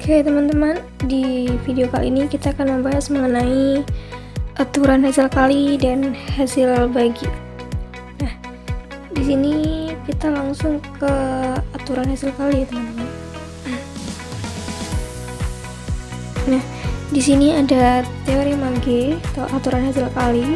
Oke teman-teman, di video kali ini kita akan membahas mengenai aturan hasil kali dan hasil bagi. Nah, di sini kita langsung ke aturan hasil kali ya teman-teman. Nah, di sini ada teorema G atau aturan hasil kali.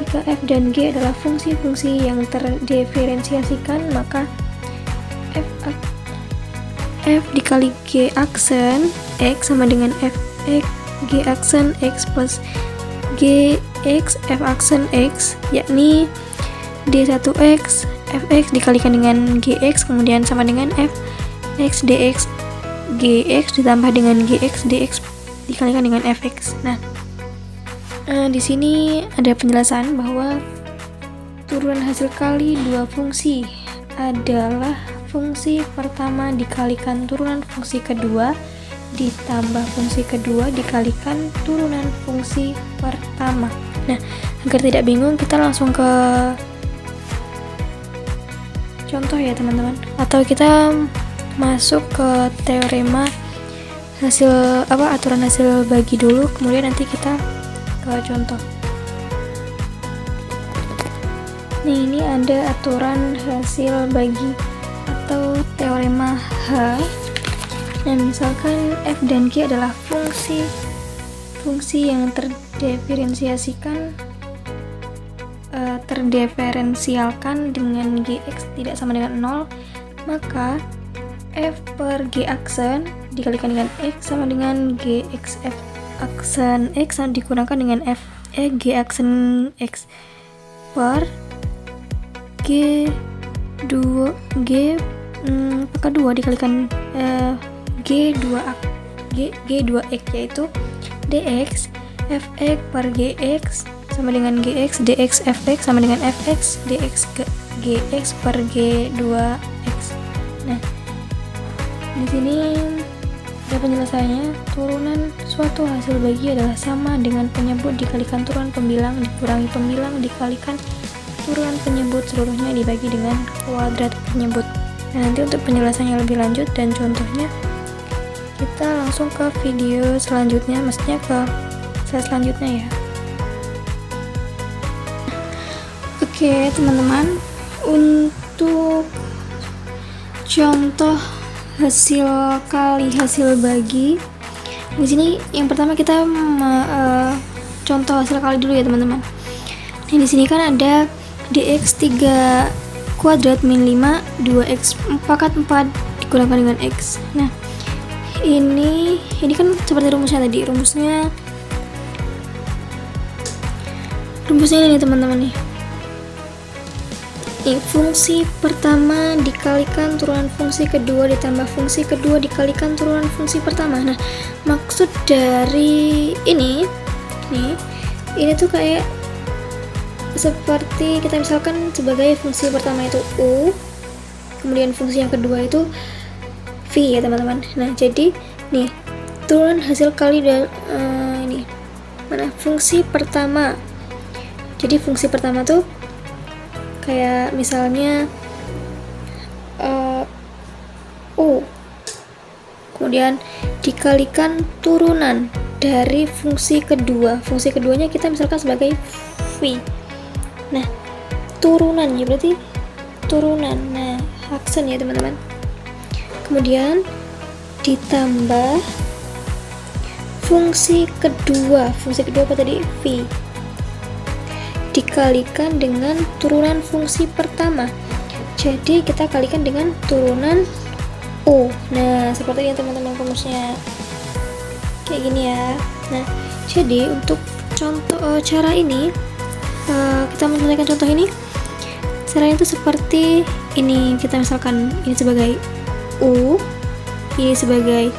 Jika f dan g adalah fungsi-fungsi yang terdiferensiasikan, maka f dikali g aksen x sama dengan f g aksen x plus g x f aksen x, yakni d1x fx dikalikan dengan gx kemudian sama dengan f x dx gx ditambah dengan gx dx dikalikan dengan fx. Nah, di sini ada penjelasan bahwa turunan hasil kali dua fungsi adalah fungsi pertama dikalikan turunan fungsi kedua ditambah fungsi kedua dikalikan turunan fungsi pertama. Nah, agar tidak bingung kita langsung ke contoh ya teman-teman, atau kita masuk ke teorema aturan hasil bagi dulu, kemudian nanti kita ke contoh. Nih, ini ada aturan hasil bagi atau teorema H. Nah, misalkan f dan g adalah fungsi yang terdiferensialkan dengan gx tidak sama dengan 0, maka f per g aksen dikalikan dengan x sama dengan gx f aksen x digunakan dengan f g aksen x per g 2 pangkat 2 dikalikan g2x yaitu dx fx per gx sama dengan gx dx fx sama dengan fx dx gx per g2x. Nah, di sini ada penjelasannya. Turunan suatu hasil bagi adalah sama dengan penyebut dikalikan turunan pembilang dikurangi pembilang dikalikan turunan penyebut seluruhnya dibagi dengan kuadrat penyebut. Nah, nanti untuk penjelasannya lebih lanjut dan contohnya kita langsung ke video selanjutnya, maksudnya ke slide selanjutnya ya. Oke teman-teman, untuk contoh hasil kali hasil bagi di sini yang pertama kita contoh hasil kali dulu ya teman-teman. Nah, di sini kan ada dx 3 kuadrat min 5 2x pangkat 4 dikurangan dengan x. Nah, ini kan seperti rumusnya tadi. Rumusnya ini nih teman-teman nih. Fungsi pertama dikalikan turunan fungsi kedua ditambah fungsi kedua dikalikan turunan fungsi pertama. Nah, maksud dari ini tuh kayak seperti kita misalkan sebagai fungsi pertama itu u, kemudian fungsi yang kedua itu v ya teman-teman. Nah, jadi nih turunan hasil kali dan ini mana fungsi pertama. Jadi fungsi pertama tuh kayak misalnya u, kemudian dikalikan turunan dari fungsi kedua. Fungsi keduanya kita misalkan sebagai v. Nah, turunannya berarti turunan. Nah, aksen ya teman-teman. Kemudian ditambah fungsi kedua apa tadi? V. Dikalikan dengan turunan fungsi pertama. Jadi kita kalikan dengan turunan U. Nah, seperti ini teman-teman rumusnya. Kayak gini ya. Nah, jadi untuk contoh cara ini kita mencontohkan contoh ini. Caranya itu seperti ini. Kita misalkan ini sebagai U, ini sebagai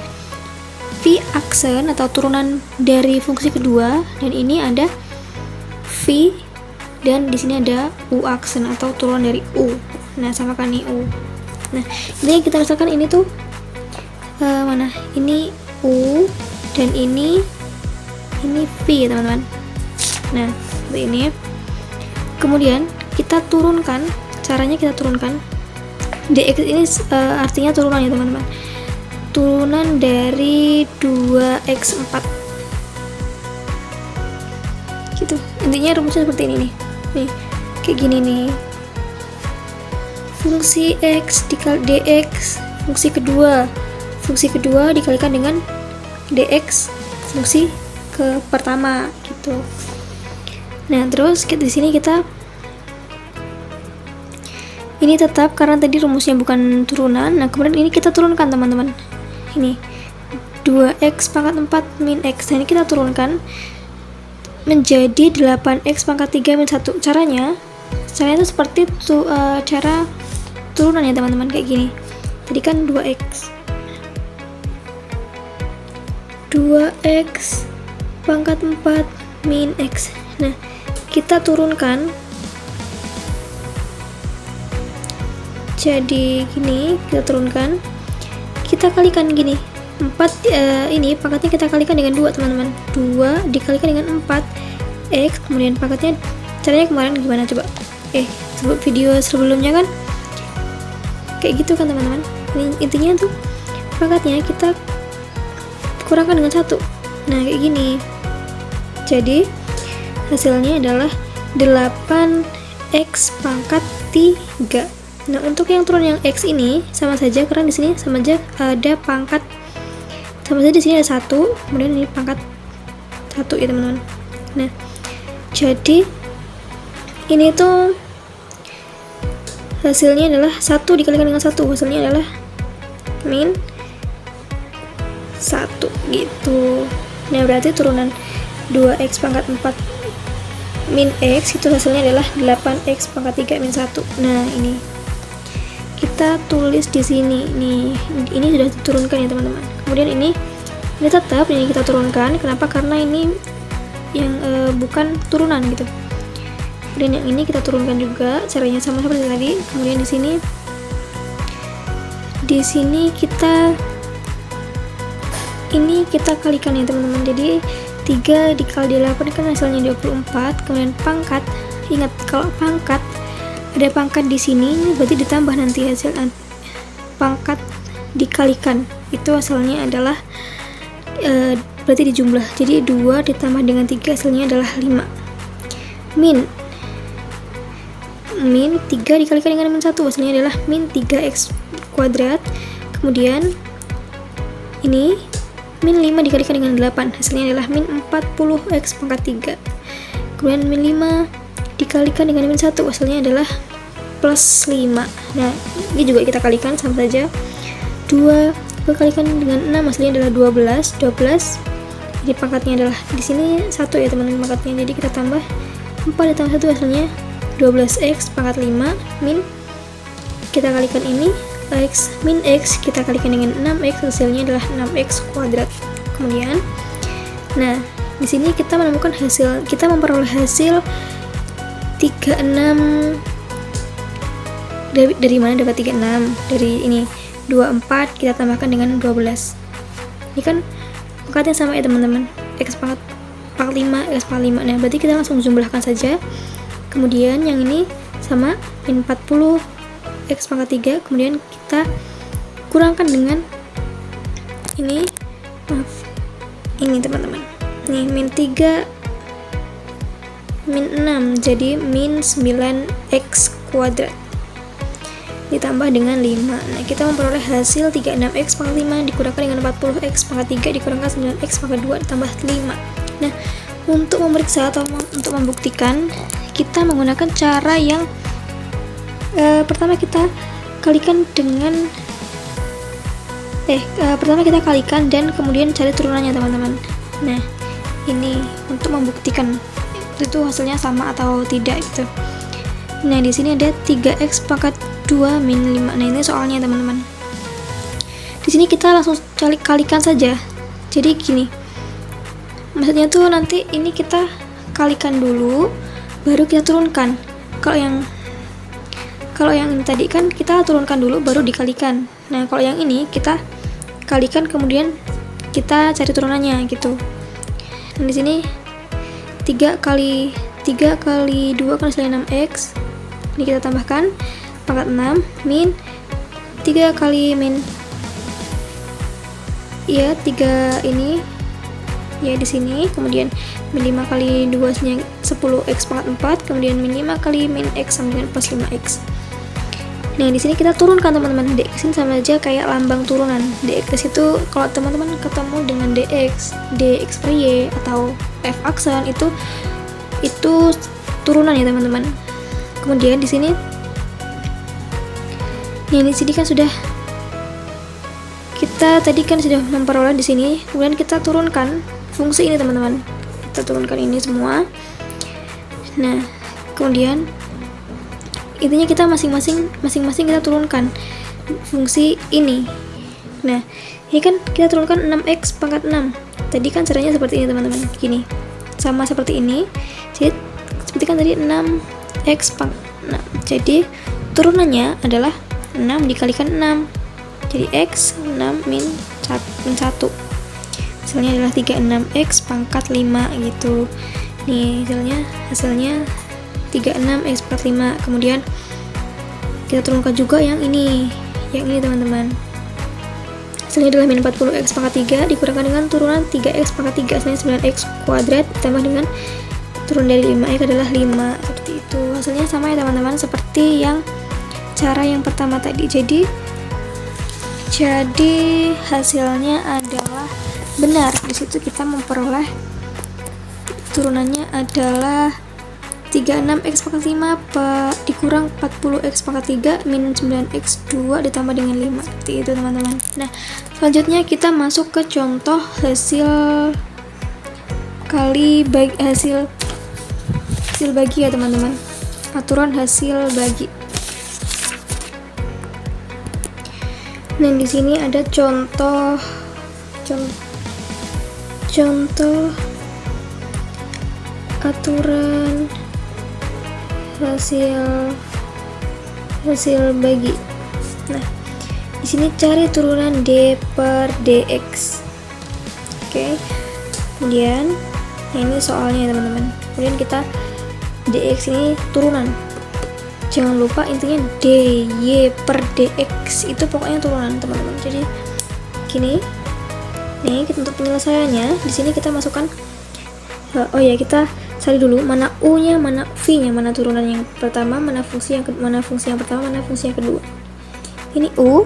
V aksen atau turunan dari fungsi kedua, dan ini ada V dan di sini ada U aksen atau turunan dari U. Nah, samakan nih U. Nah, ini kita misalkan ini tuh mana? Ini U dan ini V ya teman-teman. Nah, seperti ini. Kemudian kita turunkan, caranya kita turunkan dx ini artinya turunan ya teman-teman. turunan dari 2x4 gitu. Intinya rumusnya seperti ini nih, kayak gini nih, fungsi x dikali dx fungsi kedua dikalikan dengan dx fungsi ke pertama gitu. Nah terus di sini kita ini tetap karena tadi rumusnya bukan turunan. Nah kemudian ini kita turunkan teman-teman, ini 2x pangkat 4 min x. Nah ini kita turunkan menjadi 8x pangkat 3 min 1. Caranya itu seperti cara turunan ya teman-teman, kayak gini. Tadi kan 2x pangkat 4 min x. Nah kita turunkan jadi gini, kita kalikan gini, 4 ini pangkatnya kita kalikan dengan 2 teman-teman, 2 dikalikan dengan 4x, kemudian pangkatnya caranya kemarin gimana coba, video sebelumnya kan kayak gitu kan teman-teman. Ini intinya tuh pangkatnya kita kurangkan dengan 1. Nah kayak gini, jadi hasilnya adalah 8x pangkat 3. Nah untuk yang turun yang x ini sama saja karena di sini sama aja ada pangkat, sama saja di sini ada 1, kemudian ini pangkat 1 ya teman-teman. Nah jadi ini tuh hasilnya adalah 1 dikalikan dengan 1, hasilnya adalah min 1 gitu. Nah berarti turunan 2x pangkat 4 min x itu hasilnya adalah 8x pangkat 3 min 1. Nah ini kita tulis di sini nih, ini sudah diturunkan ya teman-teman. Kemudian ini tetap ini kita turunkan. Kenapa? Karena ini yang bukan turunan gitu. Kemudian yang ini kita turunkan juga, caranya sama seperti tadi. Kemudian di sini kita kalikan ya teman-teman. Jadi 3 dikali 8 kan hasilnya 24. Kemudian pangkat, ingat kalau pangkat ada pangkat di sini berarti ditambah nanti hasil pangkat dikalikan itu hasilnya adalah berarti dijumlah. Jadi 2 ditambah dengan 3 hasilnya adalah 5. Min 3 dikalikan dengan min 1 hasilnya adalah min 3x kuadrat. Kemudian ini min 5 dikalikan dengan 8 hasilnya adalah min 40x pangkat 3. Kemudian min 5 dikalikan dengan min 1 hasilnya adalah plus 5. Nah ini juga kita kalikan sama saja, 2 dikalikan dengan 6 hasilnya adalah 12. Jadi pangkatnya adalah di sini 1 ya teman-teman pangkatnya, jadi kita tambah 4 ditambah 1 hasilnya 12x pangkat 5 min, kita kalikan ini x min x kita kalikan dengan 6x hasilnya adalah 6x kuadrat. Kemudian nah di sini kita menemukan hasil, kita memperoleh hasil 36. Dari mana dapat 36? Dari ini 24 kita tambahkan dengan 12. Ini kan pangkatnya sama ya teman-teman, x pangkat 5 x pangkat 5. Nah berarti kita langsung jumlahkan saja. Kemudian yang ini sama min 40 x pangkat 3, kemudian kita kurangkan dengan ini, ini teman-teman, nih min 3 min 6 jadi min 9x kuadrat ditambah dengan 5. Nah kita memperoleh hasil 36x pangkat 5 dikurangkan dengan 40x pangkat 3 dikurangkan 9x pangkat 2 ditambah 5. Nah untuk memeriksa atau untuk membuktikan kita menggunakan cara yang pertama kita kalikan dengan pertama kita kalikan dan kemudian cari turunannya teman-teman. Nah ini untuk membuktikan itu hasilnya sama atau tidak gitu. Nah di sini ada 3x pangkat 2 min 5. Nah ini soalnya teman-teman. Di sini kita langsung kalikan saja. Jadi gini, maksudnya tuh nanti ini kita kalikan dulu, baru kita turunkan. Kalau yang ini tadi kan kita turunkan dulu, baru dikalikan. Nah kalau yang ini kita kalikan kemudian kita cari turunannya gitu. Dan di sini 3 kali 2 kan hasilnya 6x. Ini kita tambahkan pangkat 6 min 3 kali min ya 3 ini ya di sini, kemudian min 5 kali 2 nya 10x pangkat 4, kemudian min 5 kali min x sama dengan plus 5x. Nah di sini kita turunkan teman-teman, dx ini sama aja kayak lambang turunan. Dx itu kalau teman-teman ketemu dengan dx per y atau f aksen itu turunan ya teman-teman. Kemudian di sini, nah di sini kan sudah kita tadi kan sudah memperoleh di sini, kemudian kita turunkan fungsi ini teman-teman, kita turunkan ini semua. Nah kemudian intinya kita masing-masing kita turunkan fungsi ini. Nah ini kan kita turunkan 6x pangkat 6, tadi kan caranya seperti ini teman-teman, gini sama seperti ini. Jadi seperti kan tadi 6x pangkat 6, jadi turunannya adalah 6 dikalikan 6, jadi x 6 min 1, hasilnya adalah 36x pangkat 5 gitu. Nih hasilnya 36x pangkat 5. Kemudian kita turunkan juga yang ini teman-teman, hasilnya adalah min 40x pangkat 3 dikurangkan dengan turunan 3x pangkat 3, hasilnya 9x kuadrat ditambah dengan turun dari 5x adalah 5, seperti itu. Hasilnya sama ya teman-teman, seperti yang cara yang pertama tadi. Jadi hasilnya adalah benar. Di situ kita memperoleh turunannya adalah 36x pangkat 5 dikurang 40x pangkat 3 min 9x 2 ditambah dengan 5, seperti itu teman-teman. Nah selanjutnya kita masuk ke contoh hasil bagi ya teman-teman, aturan hasil bagi. Nah di sini ada contoh aturan hasil bagi. Nah di sini cari turunan d per dx. Oke. Kemudian ini soalnya ya teman-teman. Kemudian kita dx ini turunan. Jangan lupa intinya dy per dx itu pokoknya turunan teman-teman. Jadi gini. Nih untuk penyelesaiannya di sini kita masukkan kita cari dulu mana u-nya, mana v-nya, mana turunan yang pertama, mana fungsi yang pertama, mana fungsi yang kedua. Ini u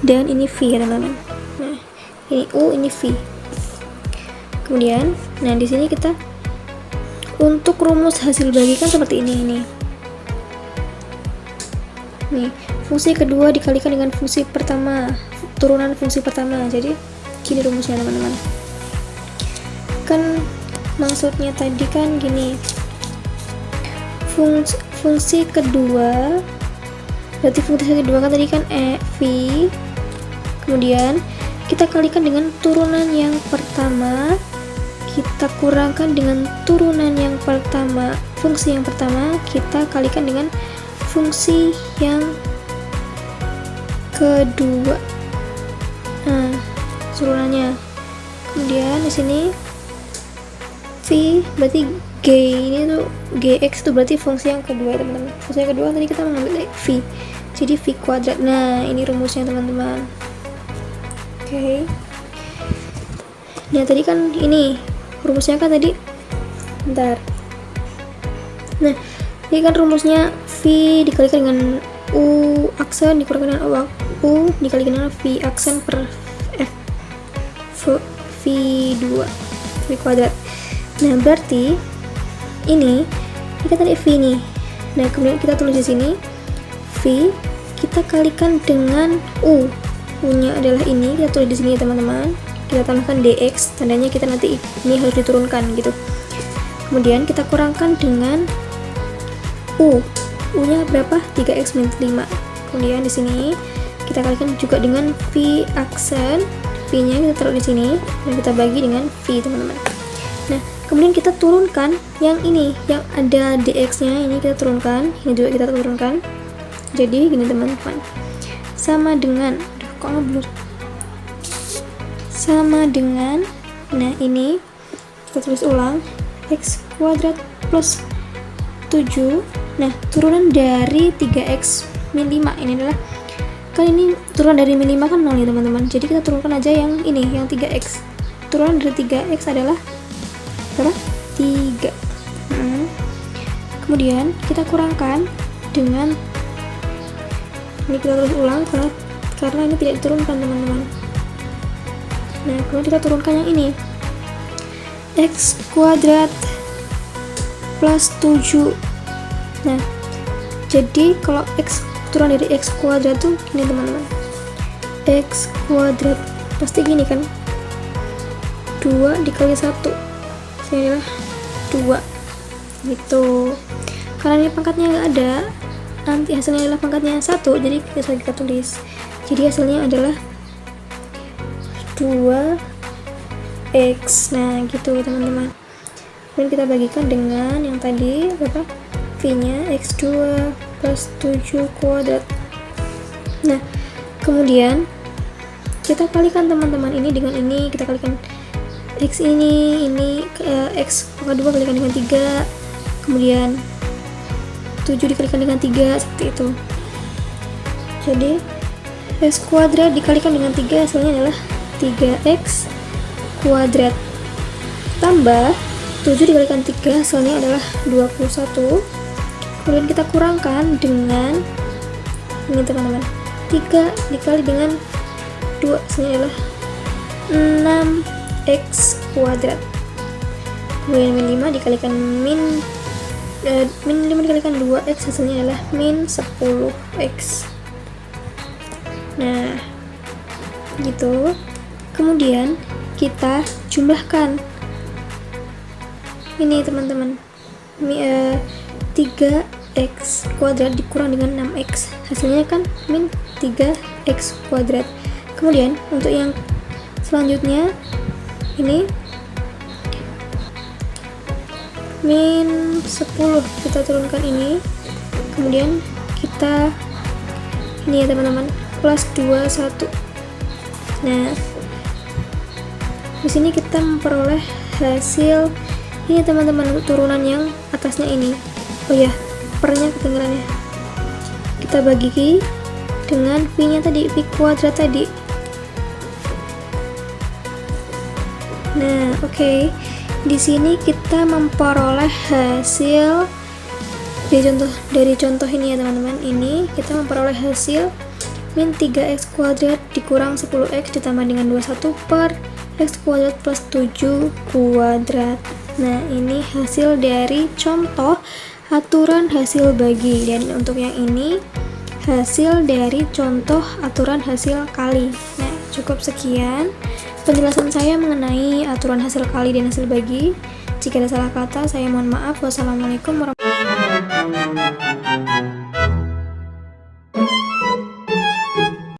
dan ini v ya teman-teman. Nah, ini u, ini v. Kemudian, nah di sini kita untuk rumus hasil bagi kan seperti ini nih. Nih, fungsi kedua dikalikan dengan fungsi pertama, turunan fungsi pertama. Jadi gini rumusnya teman-teman. Kan maksudnya tadi kan gini, fungsi kedua berarti fungsi kedua kan tadi kan v, kemudian kita kalikan dengan turunan yang pertama, kita kurangkan dengan turunan yang pertama, fungsi yang pertama kita kalikan dengan fungsi yang kedua. Nah turunannya, kemudian di sini v berarti g ini tuh gx tuh berarti fungsi yang kedua teman-teman. Fungsi yang kedua tadi kita mengambil v, jadi v kuadrat. Nah ini rumusnya teman-teman. Oke. Nah tadi kan ini rumusnya kan tadi bentar. Nah ini kan rumusnya v dikalikan dengan u aksen dikurangkan dengan u dikalikan dengan v aksen per f v2 v kuadrat. Nah berarti ini kita tadi v nih. Nah kemudian kita tulis di sini v kita kalikan dengan u nya adalah ini, kita tulis di sini ya teman-teman, kita tambahkan dx, tandanya kita nanti ini harus diturunkan gitu. Kemudian kita kurangkan dengan u nya berapa, 3x min 5. Kemudian di sini kita kalikan juga dengan v aksen, v nya kita taruh di sini dan kita bagi dengan v teman-teman. Nah kemudian kita turunkan yang ini, yang ada dx nya ini kita turunkan, ini juga kita turunkan. Jadi gini teman-teman, sama dengan nah ini kita tulis ulang, x kuadrat plus 7. Nah turunan dari 3x min 5 ini adalah kan ini turunan dari min 5 kan 0 ya teman-teman, jadi kita turunkan aja yang ini, yang 3x. Turunan dari 3x adalah berapa? 3. Kemudian kita kurangkan dengan ini, kita terus ulang karena ini tidak diturunkan teman-teman. Nah kemudian kita turunkan yang ini, x kuadrat plus 7. Nah jadi kalau x turunan dari x kuadrat tuh ini teman-teman, x kuadrat pasti gini kan, 2 dikali 1 ini adalah 2 gitu. Karena ini pangkatnya nggak ada, nanti hasilnya adalah pangkatnya 1, jadi bisa kita tulis, jadi hasilnya adalah 2x. Nah gitu teman-teman. Dan kita bagikan dengan yang tadi berapa, v nya x2 plus 7 kuadrat. Nah kemudian kita kalikan teman-teman, ini dengan ini kita kalikan x ini x kedua kalikan dengan 3, kemudian 7 dikalikan dengan 3, seperti itu. Jadi x kuadrat dikalikan dengan 3 hasilnya adalah 3x kuadrat tambah 7 dikalikan 3 hasilnya adalah 21. Kemudian kita kurangkan dengan ini teman-teman, 3 dikali dengan 2 hasilnya adalah 6x kuadrat. Kemudian min 5 dikalikan min 5 dikalikan 2x hasilnya adalah min 10x. Nah gitu. Kemudian kita jumlahkan ini teman-teman, 3x kuadrat dikurang dengan 6x hasilnya kan min 3x kuadrat. Kemudian untuk yang selanjutnya ini min 10 kita turunkan ini, kemudian kita ini ya teman-teman, plus 21. Nah di sini kita memperoleh hasil ini teman-teman, turunan yang atasnya ini. Oh ya, pernya kedengarannya. Kita bagi dengan v nya tadi, v kuadrat tadi. Nah oke. Di sini kita memperoleh hasil dari contoh ini ya teman-teman. Ini kita memperoleh hasil min 3x kuadrat dikurang 10x ditambah dengan 21 per x kuadrat plus 7 kuadrat. Nah ini hasil dari contoh aturan hasil bagi, dan untuk yang ini hasil dari contoh aturan hasil kali. Nah cukup sekian penjelasan saya mengenai aturan hasil kali dan hasil bagi. Jika ada salah kata saya mohon maaf. Wassalamualaikum warahmatullahi wabarakatuh.